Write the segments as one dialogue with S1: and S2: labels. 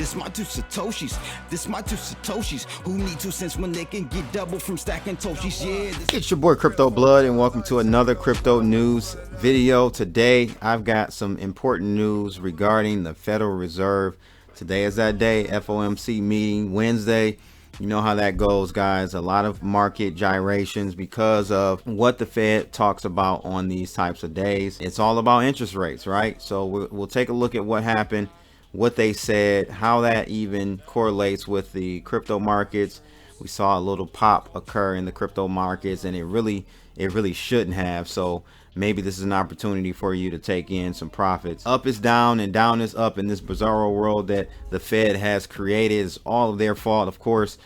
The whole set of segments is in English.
S1: This my two Satoshis. This my two Satoshis. Who need 2 cents when they can get double from stacking Toshis? Yeah.
S2: It's your boy Crypto Blood, and welcome to another crypto news video. Today, I've got some important news regarding the Federal Reserve. Today is that day, FOMC meeting, Wednesday. You know how that goes, guys. A lot of market gyrations because of what the Fed talks about on these types of days. It's all about interest rates, right? So we'll take a look at what happened, what they said, how that even correlates with the crypto markets. We saw a little pop occur in the crypto markets, and it really shouldn't have. So maybe this is an opportunity for you to take in some profits. Up is down and down is up in this bizarro world that the Fed has created. It's all of their fault, of course.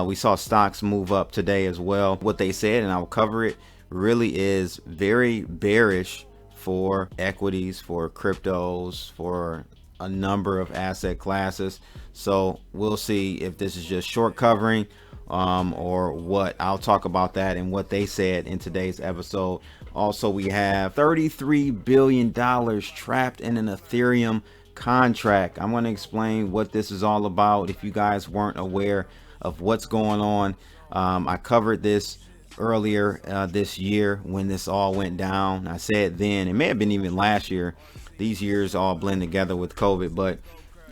S2: We saw stocks move up today as well. What they said, and I'll cover it, really is very bearish for equities, for cryptos, for a number of asset classes. So we'll see if this is just short covering or what. I'll talk about that and what they said in today's episode. Also, we have $33 billion trapped in an Ethereum contract. I'm going to explain what this is all about if you guys weren't aware of what's going on. I covered this earlier this year when this all went down. I said then, it may have been even last year. These years all blend together with COVID, but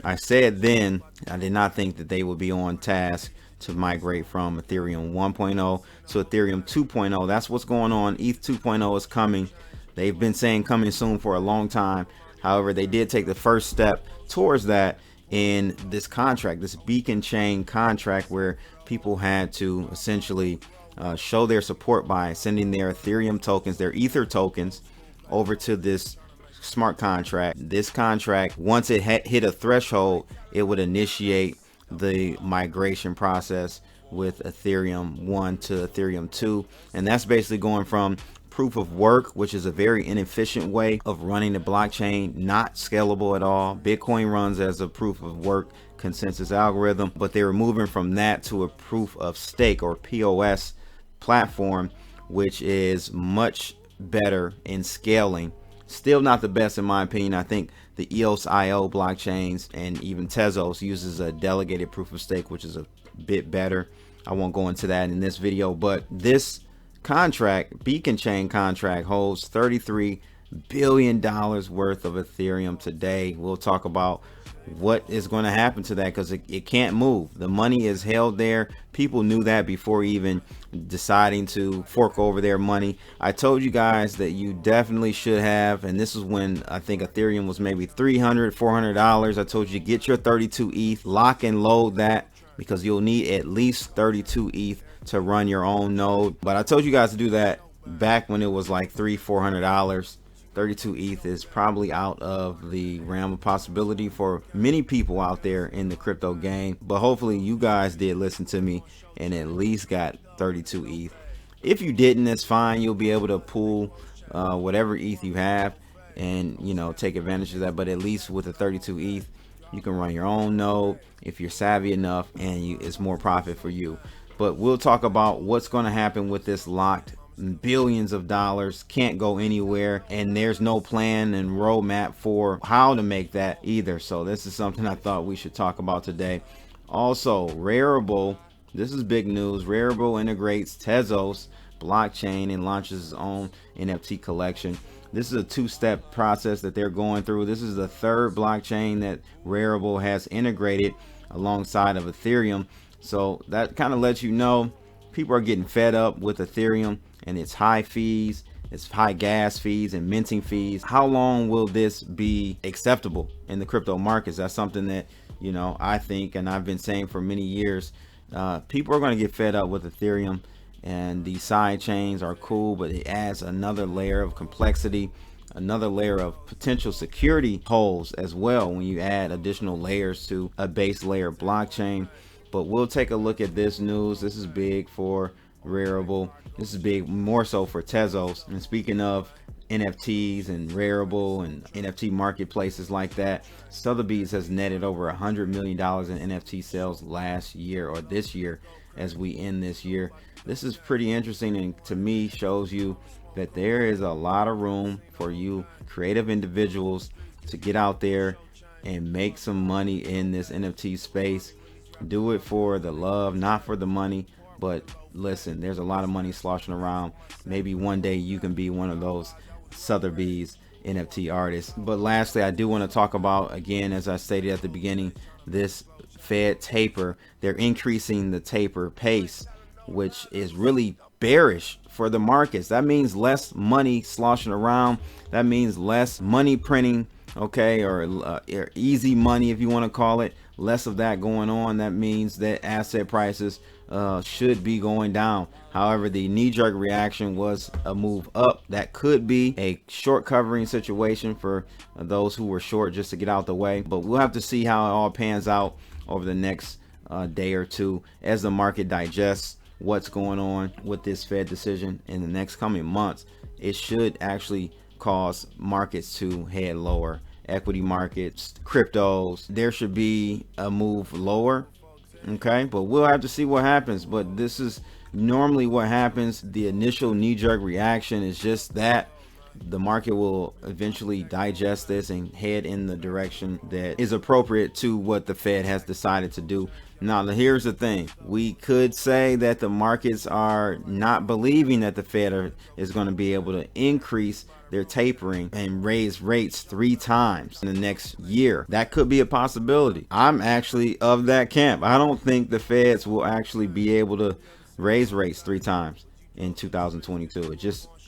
S2: I said then I did not think that they would be on task to migrate from Ethereum 1.0 to Ethereum 2.0. That's what's going on. ETH 2.0 is coming. They've been saying coming soon for a long time. However, they did take the first step towards that in this contract, this beacon chain contract, where people had to essentially show their support by sending their Ethereum tokens, their Ether tokens, over to this smart contract. This contract, once it hit a threshold, it would initiate the migration process with Ethereum 1 to Ethereum 2, and that's basically going from proof of work, which is a very inefficient way of running the blockchain, not scalable at all. Bitcoin runs as a proof of work consensus algorithm, but they were moving from that to a proof of stake or POS platform, which is much better in scaling. Still not the best in my opinion. I think the EOS.io blockchains and even Tezos uses a delegated proof of stake, which is a bit better. I won't go into that in this video, but this contract, beacon chain contract, holds $33 billion worth of Ethereum today. We'll talk about what is going to happen to that, because it can't move. The money is held there. People knew that before even deciding to fork over their money. I told you guys that you definitely should have, and this is when I think Ethereum was maybe $300-$400. I told you get your 32 ETH, lock and load that, because you'll need at least 32 ETH to run your own node. But I told you guys to do that back when it was like $300-$400. 32 ETH is probably out of the realm of possibility for many people out there in the crypto game, but hopefully you guys did listen to me and at least got 32 ETH. If you didn't, it's fine. You'll be able to pool whatever ETH you have and, you know, take advantage of that. But at least with the 32 ETH, you can run your own node if you're savvy enough, and it's more profit for you. But we'll talk about what's going to happen with this locked billions of dollars. Can't go anywhere, and there's no plan and roadmap for how to make that either. So this is something I thought we should talk about today. Also, Rarible, this is big news. Rarible integrates Tezos blockchain and launches its own NFT collection. This is a two-step process that they're going through. This is the third blockchain that Rarible has integrated alongside of Ethereum. So that kind of lets you know people are getting fed up with Ethereum and its high fees, its high gas fees and minting fees. How long will this be acceptable in the crypto markets? That's something that, you know, I think, and I've been saying for many years, people are going to get fed up with Ethereum, and these side chains are cool, but it adds another layer of complexity, another layer of potential security holes as well when you add additional layers to a base layer blockchain. But we'll take a look at this news. This is big for Rarible. This is big more so for Tezos. And speaking of NFTs and Rarible and NFT marketplaces like that, Sotheby's has netted over $100 million in NFT sales last year, or this year as we end this year. This is pretty interesting, and to me shows you that there is a lot of room for you creative individuals to get out there and make some money in this NFT space. Do it for the love, not for the money. But listen, there's a lot of money sloshing around. Maybe one day you can be one of those Sotheby's NFT artists. But lastly, I do want to talk about, again, as I stated at the beginning, this Fed taper. They're increasing the taper pace, which is really bearish for the markets. That means less money sloshing around. That means less money printing, okay, or easy money, if you want to call it. Less of that going on. That means that asset prices should be going down. However, the knee-jerk reaction was a move up. That could be a short covering situation for those who were short, just to get out the way. But we'll have to see how it all pans out over the next day or two as the market digests what's going on with this Fed decision in the next coming months. It should actually cause markets to head lower. Equity markets, cryptos, there should be a move lower. Okay, but we'll have to see what happens. But this is normally what happens. The initial knee-jerk reaction is just that. The market will eventually digest this and head in the direction that is appropriate to what the Fed has decided to do. Now, here's the thing. We could say that the markets are not believing that the Fed is going to be able to increase their tapering and raise rates 3 times in the next year. That could be a possibility. I'm actually of that camp. I don't think the Feds will actually be able to raise rates 3 times in 2022.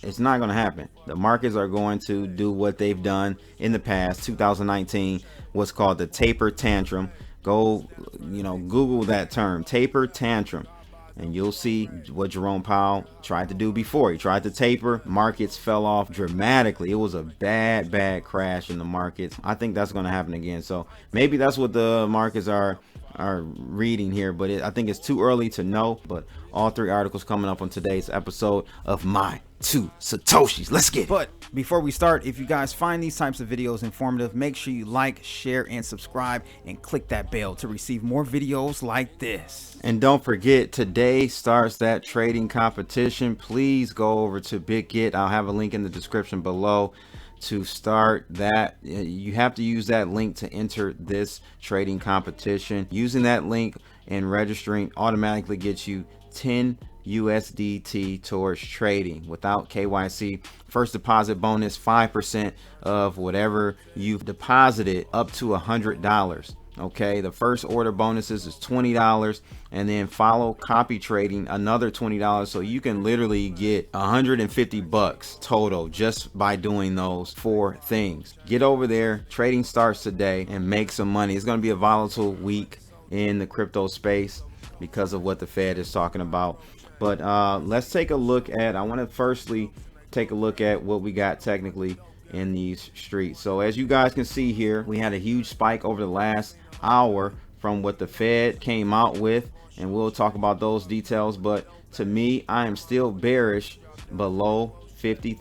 S2: It's not going to happen. The markets are going to do what they've done in the past. 2019 was called the taper tantrum. Go, Google that term, taper tantrum, and you'll see what Jerome Powell tried to do before. He tried to taper. Markets fell off dramatically. It was a bad crash in the markets. I think that's going to happen again. So maybe that's what the markets are reading here, but I think it's too early to know. But all 3 articles coming up on today's episode of My 2 Satoshis. Let's get it.
S3: But before we start, if you guys find these types of videos informative, make sure you like, share, and subscribe, and click that bell to receive more videos like this.
S2: And don't forget, today starts that trading competition. Please go over to BitGet. I'll have a link in the description below to start that. You have to use that link to enter this trading competition. Using that link and registering automatically gets you 10 USDT towards trading without KYC. First deposit bonus 5% of whatever you've deposited up to $100. Okay, the first order bonuses is $20, and then follow copy trading another $20, so you can literally get $150 total just by doing those 4 things. Get over there. Trading starts today, and make some money. It's going to be a volatile week in the crypto space because of what the Fed is talking about. But let's take a look at, I want to firstly take a look at what we got technically in these streets. So as you guys can see here, we had a huge spike over the last hour from what the Fed came out with, and we'll talk about those details. But to me, I am still bearish below $50,000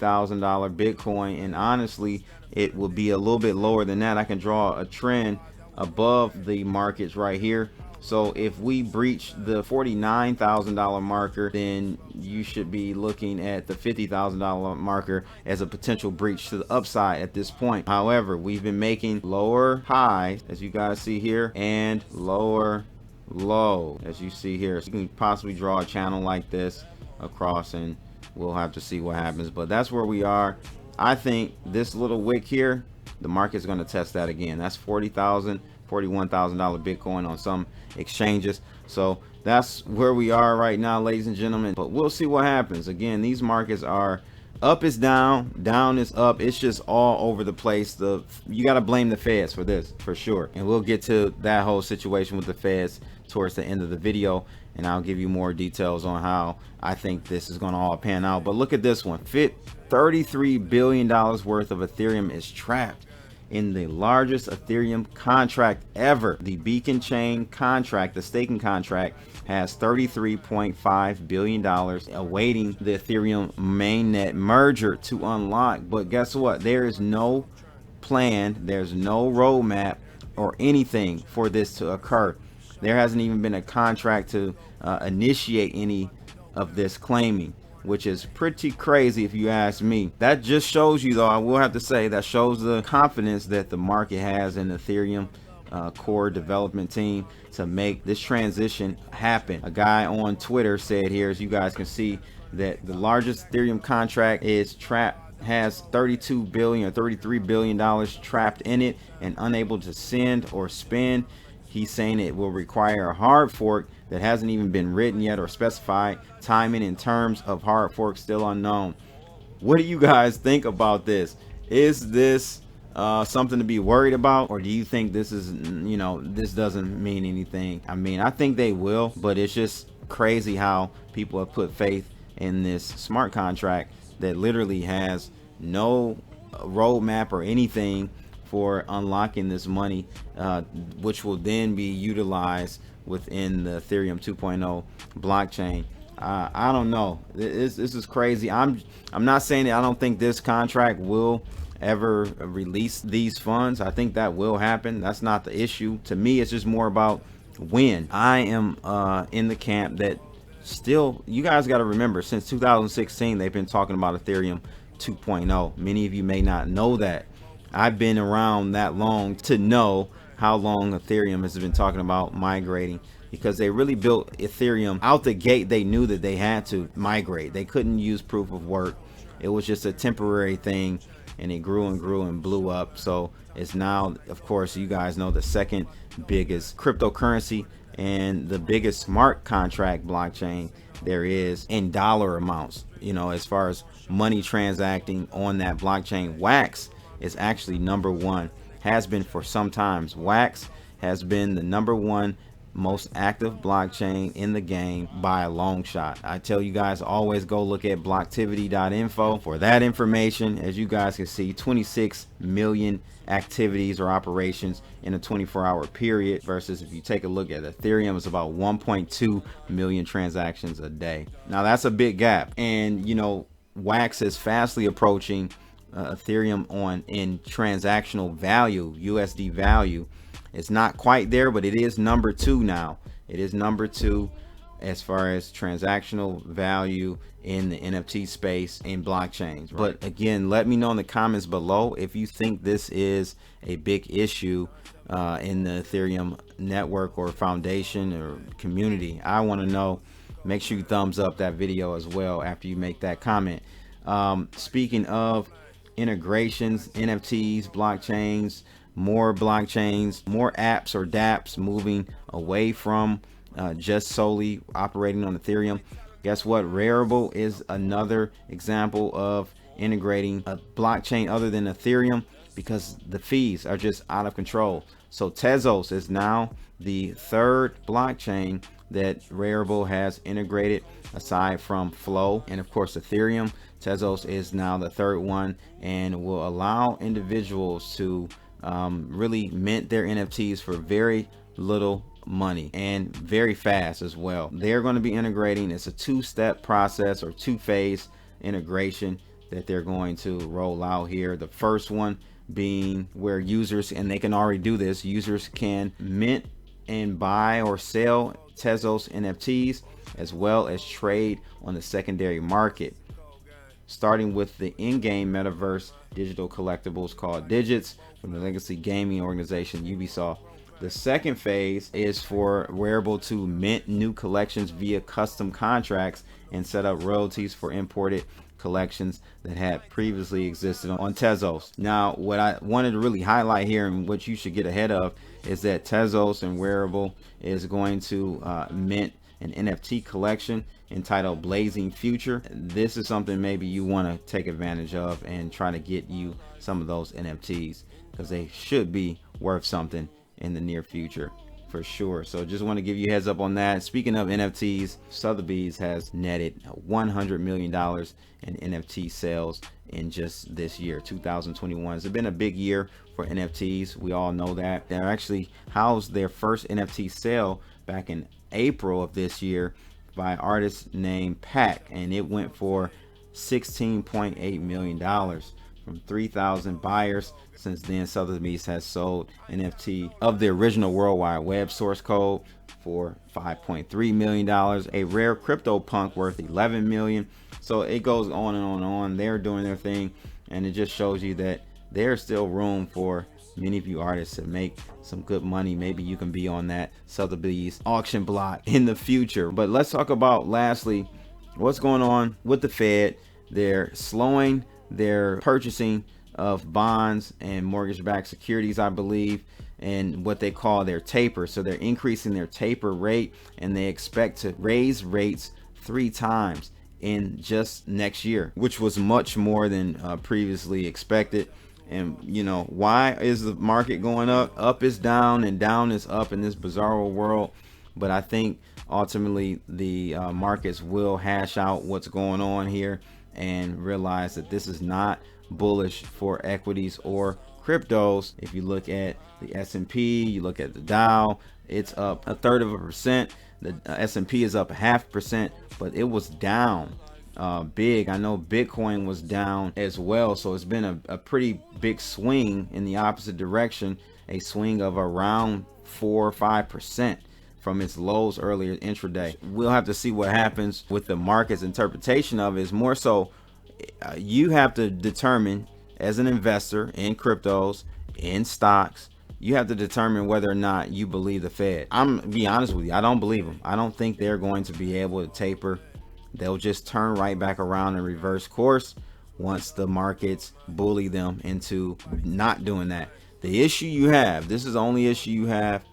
S2: Bitcoin, and honestly, it will be a little bit lower than that. I can draw a trend above the markets right here. So if we breach the $49,000 marker, then you should be looking at the $50,000 marker as a potential breach to the upside at this point. However, we've been making lower highs, as you guys see here, and lower low, as you see here. So you can possibly draw a channel like this across, and we'll have to see what happens. But that's where we are. I think this little wick here, the market's going to test that again. That's $41,000 Bitcoin on some exchanges. So that's where we are right now, ladies and gentlemen. But we'll see what happens. Again, these markets are up is down, down is up. It's just all over the place. You got to blame the Feds for this, for sure. And we'll get to that whole situation with the Feds towards the end of the video, and I'll give you more details on how I think this is going to all pan out. But look at this one. $33 billion worth of Ethereum is trapped in the largest Ethereum contract ever. The Beacon Chain contract, the staking contract, has $33.5 billion awaiting the Ethereum mainnet merger to unlock. But guess what? There is no plan, there's no roadmap or anything for this to occur. There hasn't even been a contract to initiate any of this claiming. which is pretty crazy if you ask me. That just shows you, though, I will have to say, that shows the confidence that the market has in Ethereum core development team to make this transition happen. A guy on Twitter said here, as you guys can see, that the largest Ethereum contract is trapped, has 32 billion or 33 billion dollars trapped in it and unable to send or spend. He's saying it will require a hard fork that hasn't even been written yet or specified. Timing in terms of hard fork still unknown. What do you guys think about this? Is this something to be worried about, or do you think this is, this doesn't mean anything? I mean, I think they will, but it's just crazy how people have put faith in this smart contract that literally has no roadmap or anything for unlocking this money, which will then be utilized within the Ethereum 2.0 blockchain. I don't know. This is crazy. I'm not saying that I don't think this contract will ever release these funds. I think that will happen. That's not the issue. To me, it's just more about when. I am in the camp that still, you guys got to remember, since 2016, they've been talking about Ethereum 2.0. Many of you may not know that. I've been around that long to know how long Ethereum has been talking about migrating, because they really built Ethereum out the gate. They knew that they had to migrate. They couldn't use proof of work. It was just a temporary thing, and it grew and grew and blew up. So it's now, of course, you guys know, the second biggest cryptocurrency and the biggest smart contract blockchain there is in dollar amounts. As far as money transacting on that blockchain, Wax is actually number one, has been for some time. Wax has been the number one most active blockchain in the game by a long shot. I tell you guys, always go look at blocktivity.info for that information. As you guys can see, 26 million activities or operations in a 24-hour period, versus if you take a look at Ethereum, it's about 1.2 million transactions a day. Now that's a big gap, and Wax is fastly approaching Ethereum in transactional value, USD value. It's not quite there, but it is number two now. It is number two as far as transactional value in the NFT space in blockchains. But again, let me know in the comments below if you think this is a big issue in the Ethereum network or foundation or community. I want to know. Make sure you thumbs up that video as well after you make that comment. Speaking of integrations, NFTs, blockchains, more apps or dApps moving away from just solely operating on Ethereum. Guess what? Rarible is another example of integrating a blockchain other than Ethereum, because the fees are just out of control. So Tezos is now the third blockchain that Rarible has integrated, aside from Flow and of course Ethereum. Tezos is now the third one, and will allow individuals to really mint their NFTs for very little money and very fast as well. They're going to be integrating. It's a two-step process or two-phase integration that they're going to roll out here. The first one being where users, and they can already do this, users can mint and buy or sell Tezos NFTs, as well as trade on the secondary market, starting with the in-game metaverse digital collectibles called Digits from the legacy gaming organization Ubisoft. The second phase is for Rarible to mint new collections via custom contracts and set up royalties for imported collections that had previously existed on Tezos. Now, what I wanted to really highlight here, and what you should get ahead of, is that Tezos and Rarible is going to mint an NFT collection entitled Blazing Future. This is something maybe you want to take advantage of and try to get you some of those NFTs, because they should be worth something in the near future for sure. So just want to give you a heads up on that. Speaking of NFTs, Sotheby's has netted $100 million in NFT sales in just this year, 2021. It's been a big year for NFTs. We all know that. They actually housed their first NFT sale back in April of this year by an artist named Pack, and it went for $16.8 million from 3,000 buyers. Since then, Sotheby's has sold NFT of the original World Wide Web source code for $5.3 million, a rare crypto punk worth $11 million. So it goes on and on and on. They're doing their thing, and it just shows you that there's still room for many of you artists to make some good money. Maybe you can be on that Sotheby's auction block in the future. But let's talk about, lastly, what's going on with the Fed. They're slowing their purchasing of bonds and mortgage-backed securities, I believe, and what they call their taper. So they're increasing their taper rate, and they expect to raise rates 3 times in just next year, which was much more than previously expected. And you know, why is the market going up? Up is down and down is up in this bizarre world. But I think ultimately the markets will hash out what's going on here and realize that this is not bullish for equities or cryptos. If you look at the S&P, you look at the Dow, it's up 1/3%. The S&P is up 0.5%, but it was down big. I know Bitcoin was down as well, so it's been a pretty big swing in the opposite direction, a swing of around 4 or 5% from its lows earlier intraday. We'll have to see what happens with the market's interpretation of it. Is more so you have to determine, as an investor in cryptos, in stocks, you have to determine whether or not you believe the Fed. I'm gonna be honest with you, I don't believe them. I don't think they're going to be able to taper. They'll just turn right back around and reverse course once the markets bully them into not doing that. The issue you have, this is the only issue you have,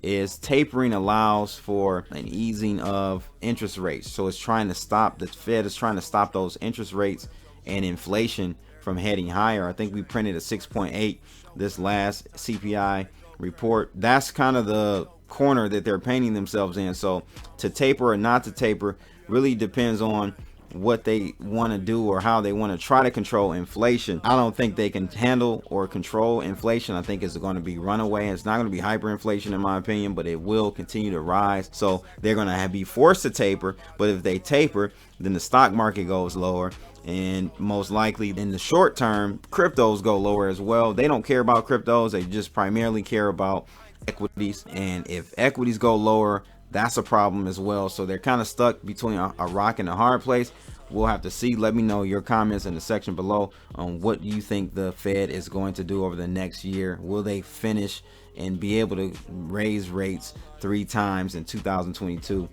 S2: is tapering allows for an easing of interest rates. So it's trying to stop, the Fed is trying to stop those interest rates and inflation from heading higher. I think we printed a 6.8 this last CPI report. That's kind of the corner that they're painting themselves in. So to taper or not to taper really depends on what they want to do or how they want to try to control inflation. I don't think they can handle or control inflation. I think it's going to be runaway. It's not going to be hyperinflation in my opinion, but it will continue to rise. So they're going to be forced to taper. But if they taper, then the stock market goes lower, and most likely in the short term, cryptos go lower as well. They don't care about cryptos. They just primarily care about equities. And if equities go lower, that's a problem as well. So they're kind of stuck between a rock and a hard place. We'll have to see. Let me know your comments in the section below on what you think the Fed is going to do over the next year. Will they finish and be able to raise rates 3 times in 2022?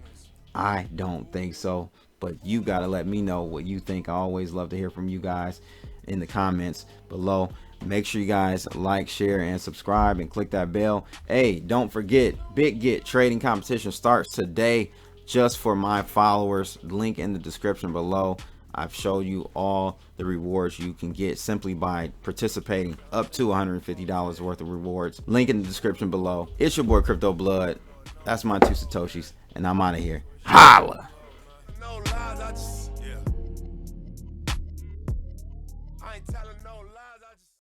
S2: I don't think so, but you got to let me know what you think. I always love to hear from you guys in the comments below. Make sure you guys like, share, and subscribe, and click that bell. Hey, don't forget, Big Get trading competition starts today just for my followers. Link in the description below. I've showed you all the rewards you can get simply by participating, up to $150 worth of rewards. Link in the description below. It's your boy Crypto Blood. That's my 2 Satoshis, and I'm out of here. Holla!
S4: No lies, I ain't telling no lies.